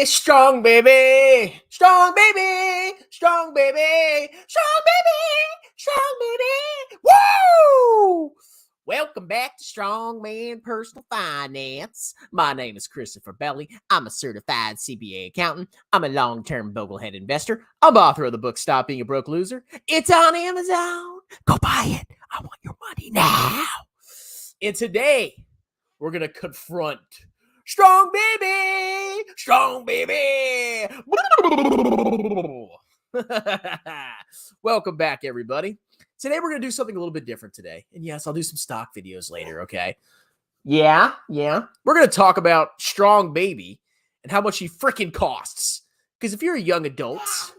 strong baby, strong baby, strong baby, strong baby, strong baby. Woo! Welcome back to Strongman Personal Finance. My name is Christopher Belly. I'm a certified CPA accountant. I'm a long-term boglehead investor. I'm author of the book Stop Being a Broke Loser. It's on Amazon. Go buy it. I want your money now. And today, we're going to confront strong baby, strong baby. Welcome back, everybody. Today, we're going to do something a little bit different today. And yes, I'll do some stock videos later, okay? Yeah. We're going to talk about strong baby and how much he freaking costs. Because if you're a young adult,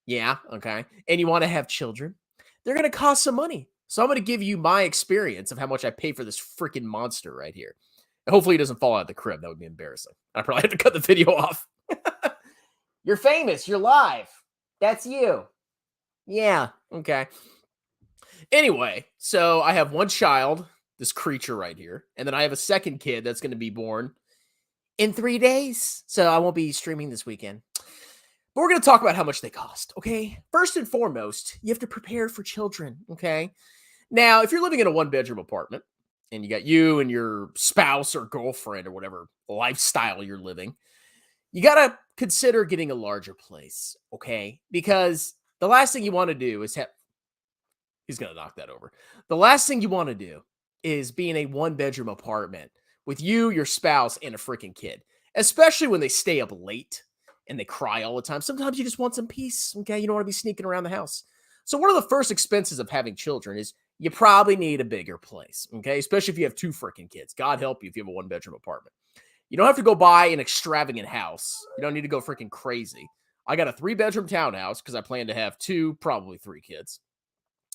and you want to have children, they're going to cost some money. So I'm going to give you my experience of how much I pay for this freaking monster right here. And hopefully he doesn't fall out of the crib. That would be embarrassing. I probably have to cut the video off. You're famous. You're live. That's you. Yeah. Okay. Anyway, so I have one child, this creature right here. And then I have a second kid that's going to be born in 3 days. So I won't be streaming this weekend. But we're going to talk about how much they cost, okay? First and foremost, you have to prepare for children, okay? Now, if you're living in a one-bedroom apartment and you got you and your spouse or girlfriend or whatever lifestyle you're living, you got to consider getting a larger place, okay? Because the last thing you want to do is have... He's going to knock that over. The last thing you want to do is be in a one-bedroom apartment with you, your spouse, and a freaking kid, especially when they stay up late and they cry all the time. Sometimes you just want some peace, okay? You don't want to be sneaking around the house. So one of the first expenses of having children is you probably need a bigger place, okay? Especially if you have two freaking kids. God help you if you have a one-bedroom apartment. You don't have to go buy an extravagant house. You don't need to go freaking crazy. I got a 3-bedroom townhouse because I plan to have 2, probably 3 kids.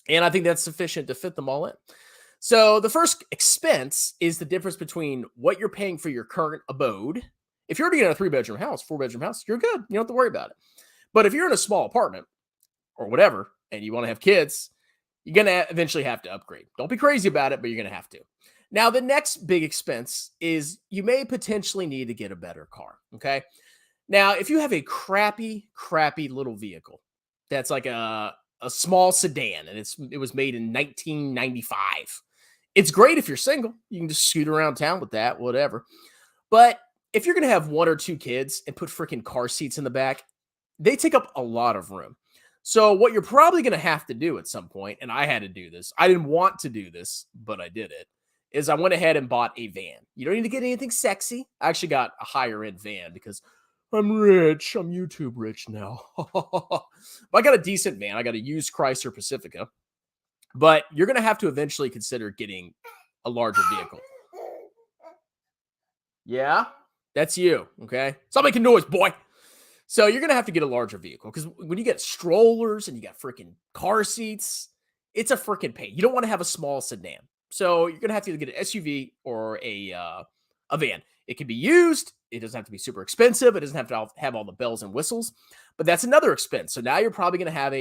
And I think that's sufficient to fit them all in. So the first expense is the difference between what you're paying for your current abode. If you're already in a 3-bedroom house, 4-bedroom house, you're good. You don't have to worry about it. But if you're in a small apartment or whatever, and you want to have kids, you're going to eventually have to upgrade. Don't be crazy about it, but you're going to have to. Now, the next big expense is you may potentially need to get a better car, okay? Now, if you have a crappy little vehicle that's like a small sedan, and it was made in 1995, it's great if you're single. You can just scoot around town with that, whatever. But if you're going to have 1 or 2 kids and put freaking car seats in the back, they take up a lot of room. So what you're probably going to have to do at some point, and I had to do this. I didn't want to do this, but I did it, is I went ahead and bought a van. You don't need to get anything sexy. I actually got a higher end van because I'm rich. I'm YouTube rich now. I got a decent van. I got a used Chrysler Pacifica. But you're going to have to eventually consider getting a larger vehicle. Yeah, that's you, okay? Stop making noise, boy. So you're going to have to get a larger vehicle because when you get strollers and you got freaking car seats, it's a freaking pain. You don't want to have a small sedan. So you're going to have to either get an SUV or a van. It can be used. It doesn't have to be super expensive. It doesn't have to have all the bells and whistles, but that's another expense. So now you're probably going to have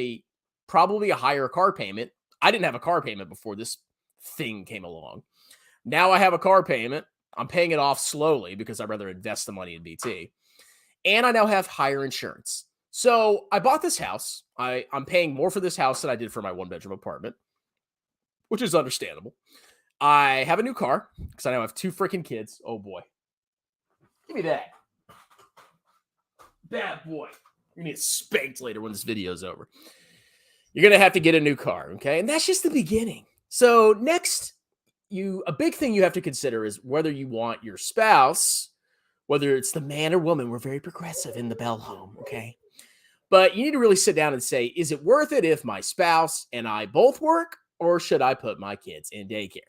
probably a higher car payment. I didn't have a car payment before this thing came along. Now I have a car payment. I'm paying it off slowly because I'd rather invest the money in BT. And I now have higher insurance. So I bought this house. I'm paying more for this house than I did for my 1-bedroom apartment, which is understandable. I have a new car because I now have 2 freaking kids. Oh, boy. Give me that. Bad boy. You're going to get spanked later when this video's over. You're going to have to get a new car, okay? And that's just the beginning. So next, a big thing you have to consider is whether you want your spouse, whether it's the man or woman. We're very progressive in the Bell home, okay? But you need to really sit down and say, is it worth it if my spouse and I both work, or should I put my kids in daycare?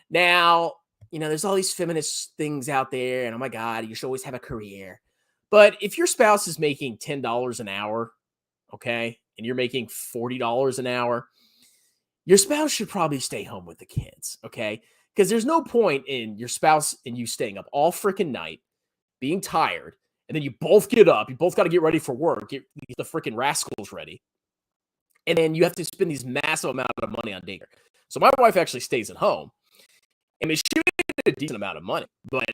Now, there's all these feminist things out there, and oh my God, you should always have a career. But if your spouse is making $10 an hour, okay, and you're making $40 an hour, your spouse should probably stay home with the kids, okay? Because there's no point in your spouse and you staying up all freaking night, being tired, and then you both get up, you both got to get ready for work, get the freaking rascals ready, and then you have to spend these massive amount of money on daycare. So my wife actually stays at home. I mean, she made a decent amount of money, but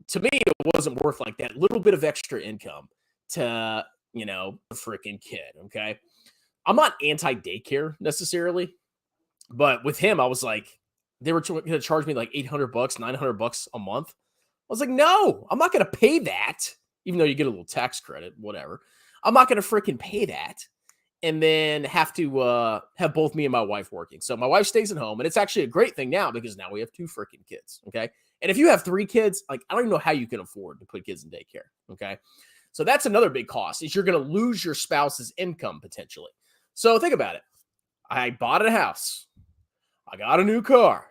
to me, it wasn't worth like that little bit of extra income to, a freaking kid. Okay. I'm not anti daycare necessarily, but with him, I was like, they were going to charge me like $800, $900 a month. I was like, no, I'm not going to pay that, even though you get a little tax credit, whatever. I'm not going to freaking pay that and then have to have both me and my wife working. So my wife stays at home, and it's actually a great thing now because now we have 2 freaking kids. Okay. And if you have 3 kids, like, I don't even know how you can afford to put kids in daycare. Okay. So that's another big cost is you're going to lose your spouse's income potentially. So think about it. I bought a house. I got a new car.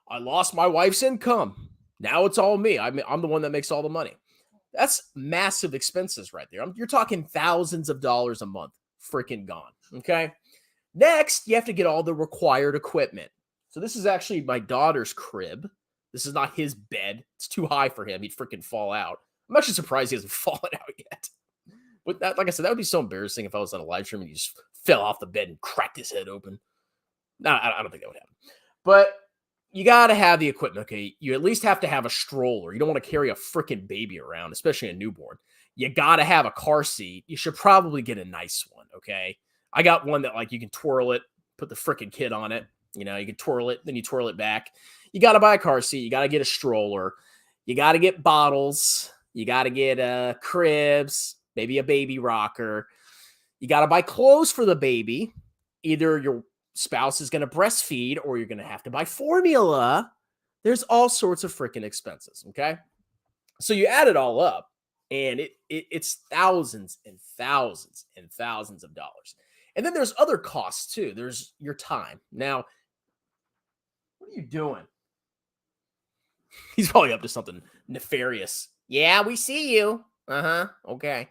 I lost my wife's income. Now it's all me. I'm the one that makes all the money. That's massive expenses right there. You're talking thousands of dollars a month freaking gone. Okay. Next, you have to get all the required equipment. So this is actually my daughter's crib. This is not his bed. It's too high for him. He'd freaking fall out. I'm actually surprised he hasn't fallen out yet. But that, like I said, that would be so embarrassing if I was on a live stream and he just fell off the bed and cracked his head open. No, I don't think that would happen. But you got to have the equipment, okay? You at least have to have a stroller. You don't want to carry a freaking baby around, especially a newborn. You got to have a car seat. You should probably get a nice one, okay? I got one that, like, you can twirl it, put the freaking kid on it. You can twirl it, then you twirl it back. You got to buy a car seat. You got to get a stroller. You got to get bottles. You got to get cribs, maybe a baby rocker. You got to buy clothes for the baby. Either your spouse is going to breastfeed or you're going to have to buy formula. There's all sorts of freaking expenses, okay? So you add it all up, and it's thousands and thousands and thousands of dollars. And then there's other costs too. There's your time. Now, what are you doing? He's probably up to something nefarious. Yeah, we see you. Uh-huh. Okay.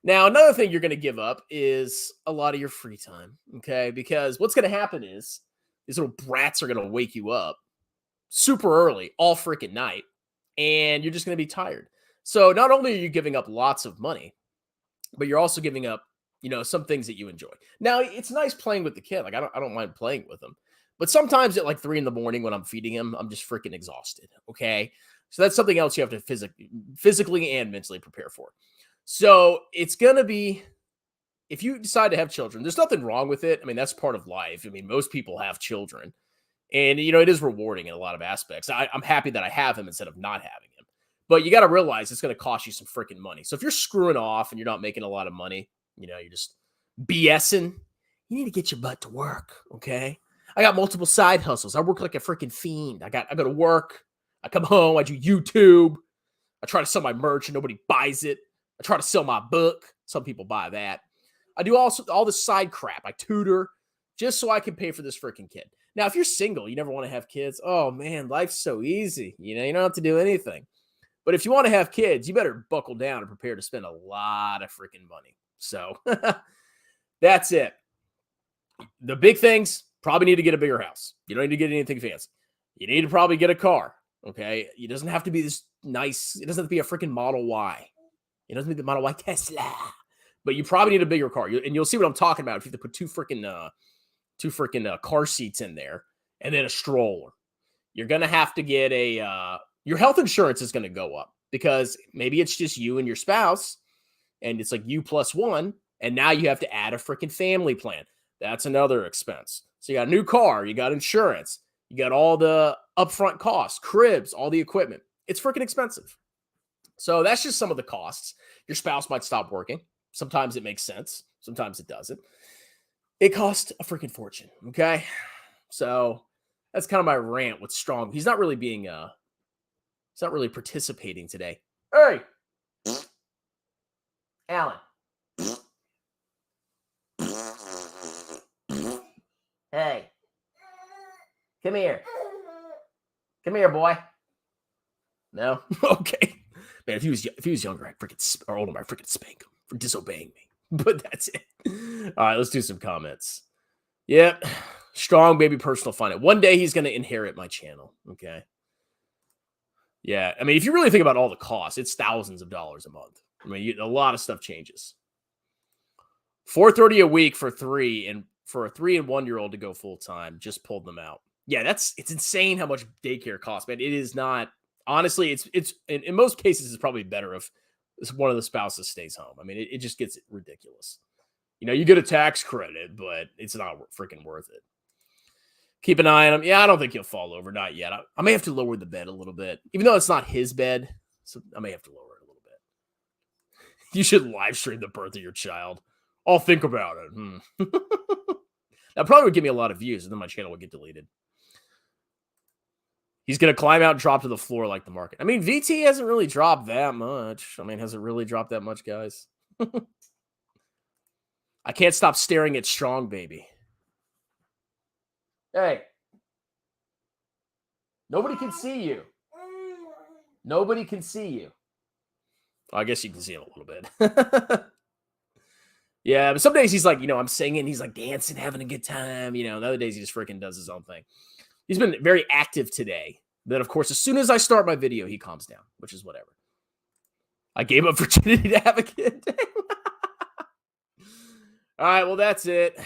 Now, another thing you're going to give up is a lot of your free time, okay? Because what's going to happen is these little brats are going to wake you up super early, all freaking night, and you're just going to be tired. So not only are you giving up lots of money, but you're also giving up, some things that you enjoy. Now, it's nice playing with the kid. Like, I don't mind playing with him. But sometimes at like 3 a.m. when I'm feeding him, I'm just freaking exhausted, okay? So that's something else you have to physically and mentally prepare for. So it's going to be, if you decide to have children, there's nothing wrong with it. I mean, that's part of life. I mean, most people have children. And, it is rewarding in a lot of aspects. I'm happy that I have him instead of not having him. But you got to realize it's going to cost you some freaking money. So if you're screwing off and you're not making a lot of money, you're just BSing, you need to get your butt to work, okay? I got multiple side hustles. I work like a freaking fiend. I go to work. I come home. I do YouTube. I try to sell my merch and nobody buys it. I try to sell my book. Some people buy that. I do also all this side crap. I tutor just so I can pay for this freaking kid. Now, if you're single, you never want to have kids. Oh, man, life's so easy. You don't have to do anything. But if you want to have kids, you better buckle down and prepare to spend a lot of freaking money. So that's it. The big things, probably need to get a bigger house. You don't need to get anything fancy. You need to probably get a car. Okay. It doesn't have to be this nice. It doesn't have to be a freaking Model Y. It doesn't need the Model Y Tesla. But you probably need a bigger car. And you'll see what I'm talking about if you have to put two freaking car seats in there and then a stroller. You're going to have to get your health insurance is going to go up because maybe it's just you and your spouse and it's like you plus one. And now you have to add a freaking family plan. That's another expense. So you got a new car, you got insurance, you got all the upfront costs, cribs, all the equipment. It's freaking expensive. So that's just some of the costs. Your spouse might stop working. Sometimes it makes sense. Sometimes it doesn't. It costs a freaking fortune. Okay. So that's kind of my rant with Strong. He's not really participating today. Hey, Alan. Hey, come here. Come here, boy. No? Okay. Man, if he was younger, or older, I'd freaking spank him for disobeying me. But that's it. All right, let's do some comments. Yep. Strong baby personal finance. One day he's going to inherit my channel. Okay. Yeah. I mean, if you really think about all the costs, it's thousands of dollars a month. I mean, a lot of stuff changes. $430 a week for a 3 and 1-year-old to go full time. Just pulled them out. Yeah, it's insane how much daycare costs, man. It is not Honestly, it's in most cases, it's probably better if one of the spouses stays home. I mean, it just gets ridiculous. You get a tax credit, but it's not freaking worth it. Keep an eye on him. Yeah, I don't think he'll fall over. Not yet. I may have to lower the bed a little bit, even though it's not his bed. So I may have to lower it a little bit. You should live stream the birth of your child. I'll think about it. That probably would give me a lot of views, and then my channel would get deleted. He's going to climb out and drop to the floor like the market. I mean, VT hasn't really dropped that much. I mean, has it really dropped that much, guys? I can't stop staring at Strong Baby. Hey. Nobody can see you. Nobody can see you. Well, I guess you can see him a little bit. Yeah, but some days he's like, I'm singing. He's like dancing, having a good time. The other days he just freaking does his own thing. He's been very active today. Then, of course, as soon as I start my video, he calms down, which is whatever. I gave up virginity to have a kid. All right, well, that's it.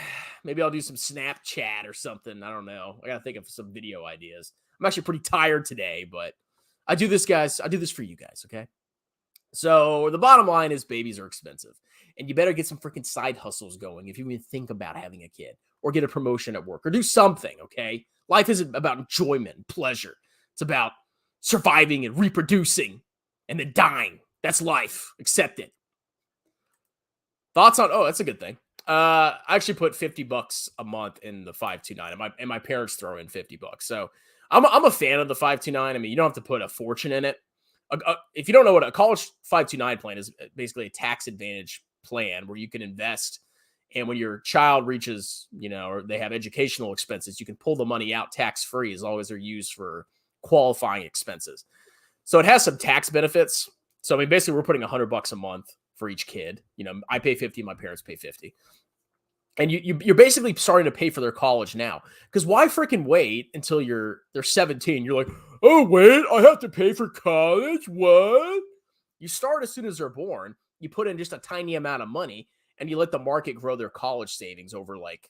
Maybe I'll do some Snapchat or something. I don't know. I got to think of some video ideas. I'm actually pretty tired today, but I do this, guys. I do this for you guys, okay? So the bottom line is babies are expensive, and you better get some freaking side hustles going if you even think about having a kid or get a promotion at work or do something, okay? Life isn't about enjoyment and pleasure. It's about surviving and reproducing and then dying. That's life. Accept it. Thoughts on, that's a good thing. I actually put $50 a month in the 529, and my parents throw in $50. So I'm a fan of the 529. I mean, you don't have to put a fortune in it. If you don't know what a college 529 plan is, basically a tax advantage plan where you can invest, and when your child reaches, or they have educational expenses, you can pull the money out tax free as long as they're used for qualifying expenses. So it has some tax benefits. So I mean, basically, we're putting $100 a month for each kid. I pay 50, my parents pay 50. And you're basically starting to pay for their college now. Because why freaking wait until they're 17? You're like, oh, wait, I have to pay for college? What? You start as soon as they're born. You put in just a tiny amount of money, and you let the market grow their college savings over like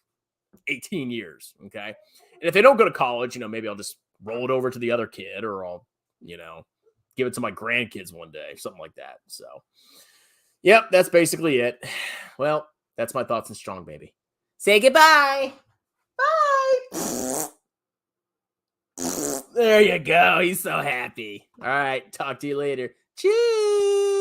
18 years, okay? And if they don't go to college, maybe I'll just roll it over to the other kid, or I'll, give it to my grandkids one day, something like that. So, yep, that's basically it. Well, that's my thoughts on Strong Baby. Say goodbye. Bye. There you go. He's so happy. All right. Talk to you later. Cheers.